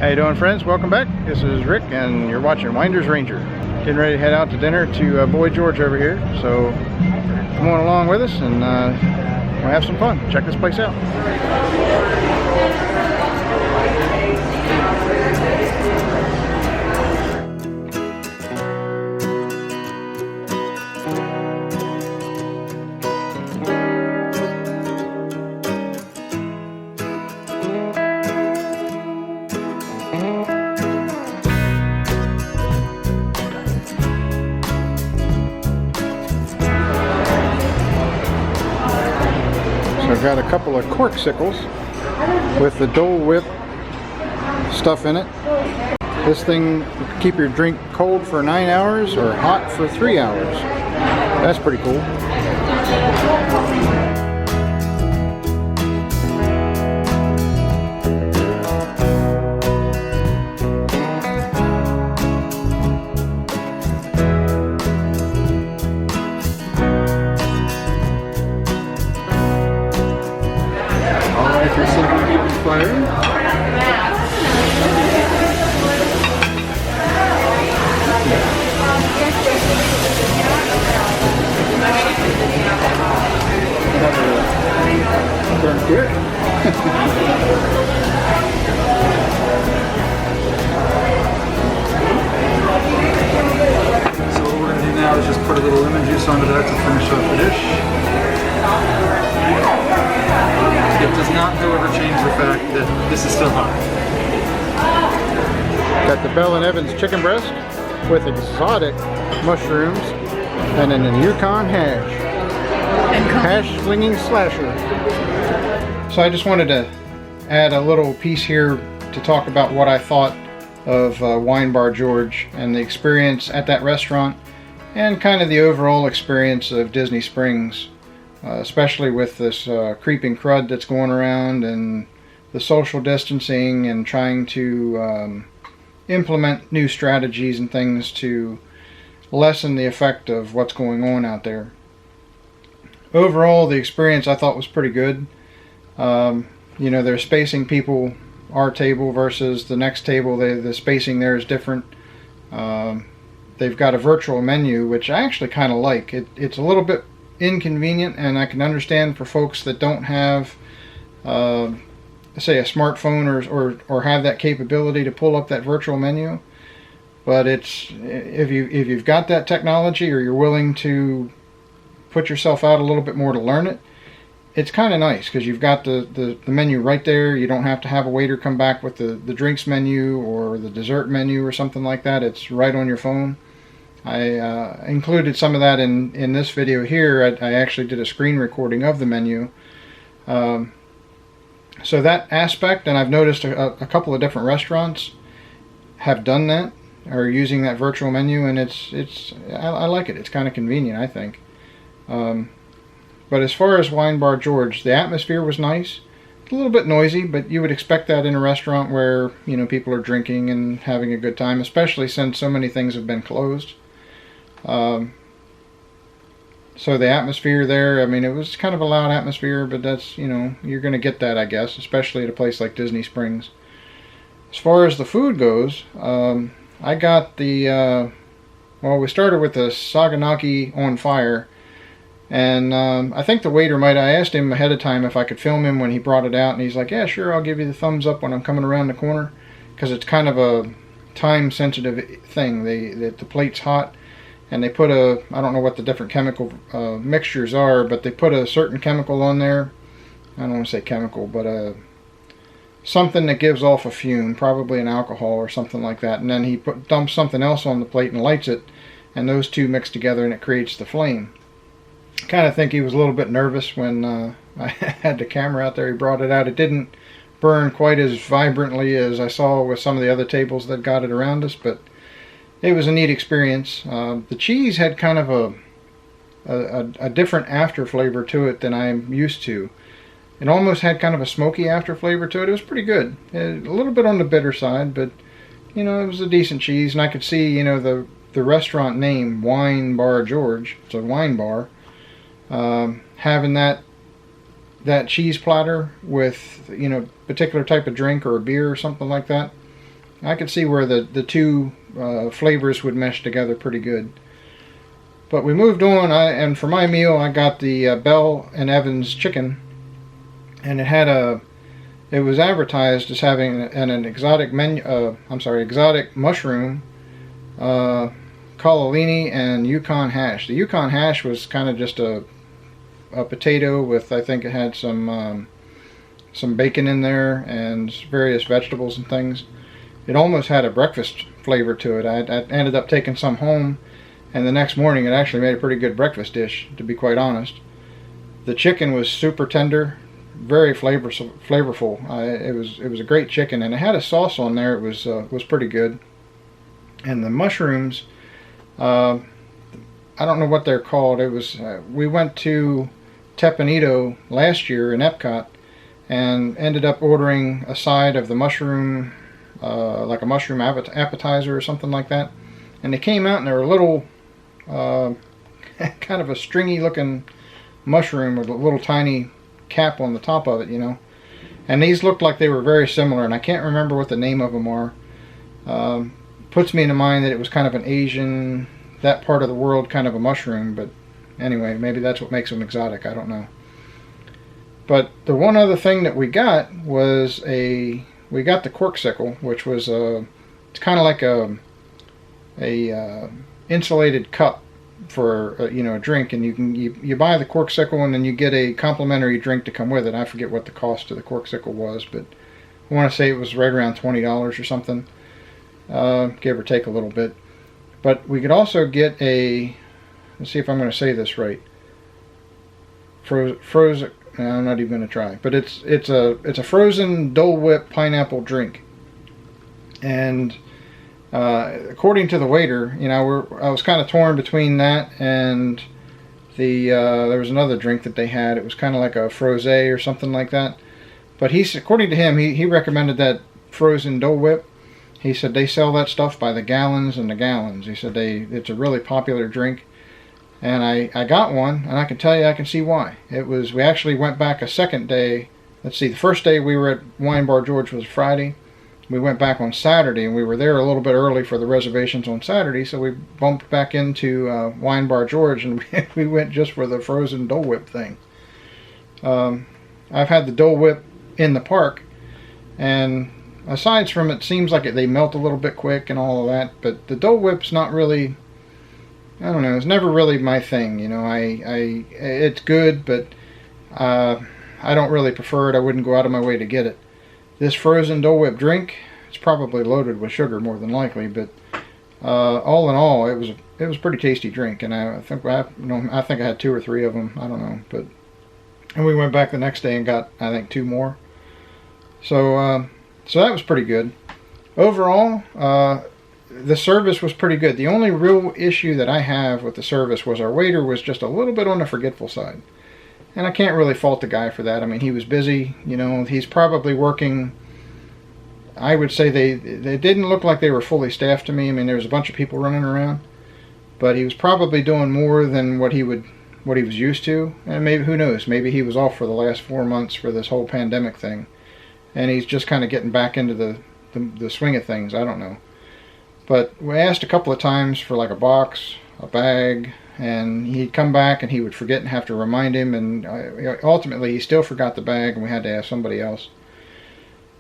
How you doing, friends? Welcome back. This is Rick and you're watching Winder's Ranger. Getting ready to head out to dinner to Boy George over here, so come on along with us and we'll have some fun. Check this place out. I've got a couple of corksicles with the Dole Whip stuff in it. This thing will keep your drink cold for 9 hours or hot for 3 hours. That's pretty cool. Good. So what we're going to do now is just put a little lemon juice onto that to finish off the dish. It does not, however, change the fact that this is still hot. Got the Bell & Evans chicken breast with exotic mushrooms and then a Yukon hash. Hash slinging slasher. So I just wanted to add a little piece here to talk about what I thought of Wine Bar George and the experience at that restaurant and kind of the overall experience of Disney Springs, especially with this creeping crud that's going around and the social distancing and trying to implement new strategies and things to lessen the effect of what's going on out there. Overall, the experience I thought was pretty good. You know, they're spacing people, our table versus the next table, the spacing there is different. They've got a virtual menu, which I actually kind of like. It's a little bit inconvenient, and I can understand for folks that don't have, say, a smartphone or have that capability to pull up that virtual menu. But it's if you've got that technology or you're willing to put yourself out a little bit more to learn it, it's kind of nice because you've got the menu right there. You don't have to have a waiter come back with the drinks menu or the dessert menu or something like that. It's right on your phone. I included some of that in this video here. I actually did a screen recording of the menu. So that aspect, and I've noticed a couple of different restaurants have done that, are using that virtual menu, and I like it. It's kind of convenient, I think. But as far as Wine Bar George, the atmosphere was nice. A little bit noisy, but you would expect that in a restaurant where, you know, people are drinking and having a good time, especially since so many things have been closed. So the atmosphere there, I mean, it was kind of a loud atmosphere, but that's, you know, you're going to get that, I guess, especially at a place like Disney Springs. As far as the food goes, I got the, well, we started with the Saganaki on fire. And I think the waiter I asked him ahead of time if I could film him when he brought it out, and he's like, yeah, sure, I'll give you the thumbs up when I'm coming around the corner, because it's kind of a time-sensitive thing. The plate's hot, and they put I don't know what the different chemical mixtures are, but they put a certain chemical on there. I don't want to say chemical, but something that gives off a fume, probably an alcohol or something like that, and then he dumps something else on the plate and lights it, and those two mix together and it creates the flame. Kind of think he was a little bit nervous when I had the camera out there. He brought it out. It didn't burn quite as vibrantly as I saw with some of the other tables that got it around us, but it was a neat experience. The cheese had kind of a different after flavor to it than I'm used to. It almost had kind of a smoky after flavor to it. It was pretty good. A little bit on the bitter side, but you know, it was a decent cheese, and I could see, you know, the restaurant name, Wine Bar George. It's a wine bar. Having that cheese platter with, you know, particular type of drink or a beer or something like that, I could see where the two flavors would mesh together pretty good. But we moved on, and for my meal I got the Bell and Evans chicken, and it was advertised as having an exotic exotic mushroom, cannellini, and Yukon hash. The Yukon hash was kind of just a potato with, I think it had some bacon in there and various vegetables and things. It almost had a breakfast flavor to it. I ended up taking some home, and the next morning it actually made a pretty good breakfast dish, to be quite honest. The chicken was super tender, very flavorful. It was a great chicken, and it had a sauce on there. It was pretty good. And the mushrooms, I don't know what they're called. It was we went to Tepanito last year in Epcot and ended up ordering a side of the mushroom, like a mushroom appetizer or something like that. And they came out and they were a little, kind of a stringy looking mushroom with a little tiny cap on the top of it, you know. And these looked like they were very similar, and I can't remember what the name of them are. Puts me into mind that it was kind of an Asian, that part of the world kind of a mushroom, but anyway, maybe that's what makes them exotic, I don't know. But the one other thing that we got was we got the corksicle, which was it's kind of like a insulated cup for a drink, and you buy the corksicle and then you get a complimentary drink to come with it. I forget what the cost of the corksicle was, but I want to say it was right around $20 or something, give or take a little bit. But we could also get let's see if I'm going to say this right. Frozen. No, I'm not even going to try. But it's a frozen Dole Whip pineapple drink. And according to the waiter, I was kind of torn between that and there was another drink that they had. It was kind of like a frosé or something like that. But according to him, he recommended that frozen Dole Whip. He said they sell that stuff by the gallons and the gallons. He said it's a really popular drink. And I got one, and I can tell you, I can see why. We actually went back a second day. Let's see, the first day we were at Wine Bar George was Friday. We went back on Saturday, and we were there a little bit early for the reservations on Saturday, so we bumped back into Wine Bar George, and we went just for the frozen Dole Whip thing. I've had the Dole Whip in the park, and aside from it seems like they melt a little bit quick and all of that, but the Dole Whip's not really, I don't know, it's never really my thing, it's good, but I don't really prefer it. I wouldn't go out of my way to get it. This frozen Dole Whip drink, it's probably loaded with sugar more than likely, but all in all, it was a pretty tasty drink, and I think I had 2 or 3 of them. I don't know, and we went back the next day and got, I think, 2 more. So that was pretty good. Overall, the service was pretty good. The only real issue that I have with the service was our waiter was just a little bit on the forgetful side. And I can't really fault the guy for that. I mean, he was busy, he's probably working. I would say they didn't look like they were fully staffed to me. I mean, there was a bunch of people running around, but he was probably doing more than what he was used to. And maybe, who knows, maybe he was off for the last 4 months for this whole pandemic thing, and he's just kind of getting back into the swing of things. I don't know. But we asked a couple of times for like a box, a bag, and he'd come back and he would forget and have to remind him, and ultimately he still forgot the bag and we had to ask somebody else.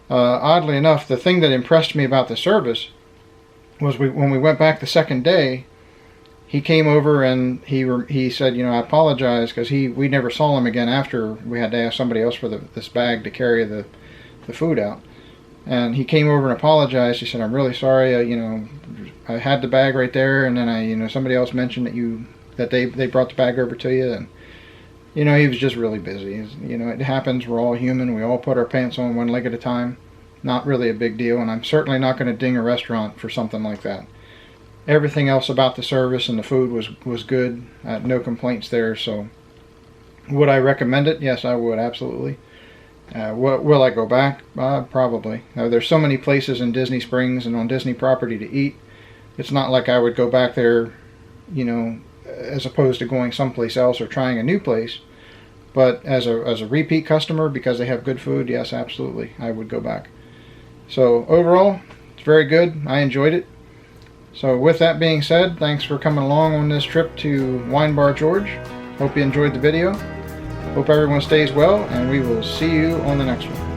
Oddly enough, the thing that impressed me about the service was when we went back the second day, he came over and he said, I apologize, because we never saw him again after we had to ask somebody else for this bag to carry the food out. And he came over and apologized. He said, I'm really sorry, I had the bag right there, and then somebody else mentioned that they brought the bag over to you, and he was just really busy. It happens. We're all human. We all put our pants on one leg at a time. Not really a big deal, and I'm certainly not going to ding a restaurant for something like that. Everything else about the service and the food was good. No complaints there. So would I recommend it? Yes, I would, absolutely. Will I go back? Probably. There's so many places in Disney Springs and on Disney property to eat. It's not like I would go back there, as opposed to going someplace else or trying a new place. But as a repeat customer, because they have good food, yes, absolutely, I would go back. So overall, It's very good. I enjoyed it. So with that being said, thanks for coming along on this trip to Wine Bar George. Hope you enjoyed the video. Hope everyone stays well, and we will see you on the next one.